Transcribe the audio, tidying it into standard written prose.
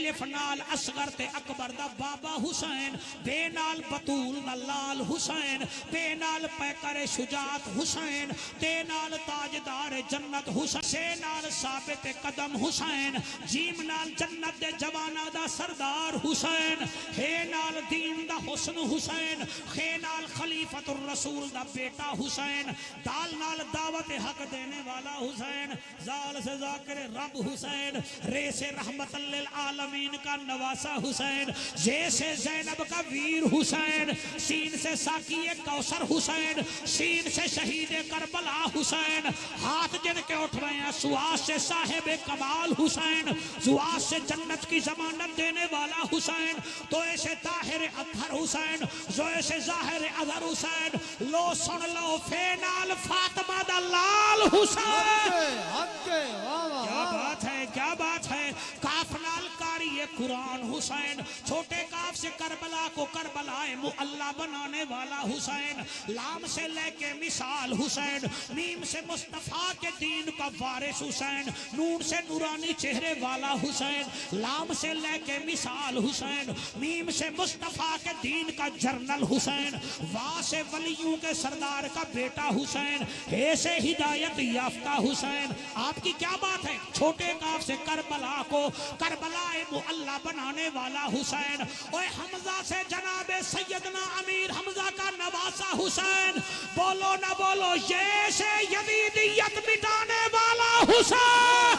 अलिफ नाल असगर ते अकबर दा बाबा हुसैन, बे नाल बतूल दा लाल हुसैन, बे नाल पैकर शुजात हुसैन, ते नाल ताजदार जन्नत हुसैन, से नाल साबित कदम हुसैन, जीम नाल जन्नत दे जवाना दा सरदार हुसैन, हे नाल दीन दा हुस्न हुसैन, खे नाल खलीफतुर रसूल दा बेटा हुसैन, दाल नाल दावत हक देने वाला हुसैन, जाल से जाकिर रब हुसैन, रे से रहमतल लिल आलमीन का नवासा हुसैन, जे से ज़ैनब का वीर हुसैन, सीन से साकिए कौसर हुसैन, सीन से शहीद करबला हुसैन, हाथ जिनके उठ रहे हैं सुआस से साहिब कमाल हुसैन, सुआस से जन्नत की जमानत देने वाला हुसैन, तो ऐसे ताहिर अतहर हुसैन, जो ऐसे जाहिर अजहर हुसैन, लो सुन लो फेनाल फातिमा दा लाल हुसैन। क्या बात है, क्या बात है। काफ नाल कारी कुरान हुसैन, छोटे काफ से करबला को करबलाए मुअल्ला बनाने वाला हुसैन, लाम से लेके मिसाल हुसैन, मीम से मुस्तफा के दीन का वारिस हुसैन, नून से नूरानी चेहरे वाला हुसैन, लाम से लेके मिसाल हुसैन, मीम से मुस्तफा के दीन का जर्नल हुसैन, वाह से वलियों के सरदार का बेटा हुसैन, हे से हिदायत याफ्ता हुसैन। आपकी क्या बात है। छोटे काफ से करबला को करबलाए मुअल्ला बनाने वाला हुसैन, ओए हमजा से जनाबे सैयदना अमीर हमजा का नवासा हुसैन, बोलो ना बोलो ये से यजीदियत मिटाने वाला हुसैन।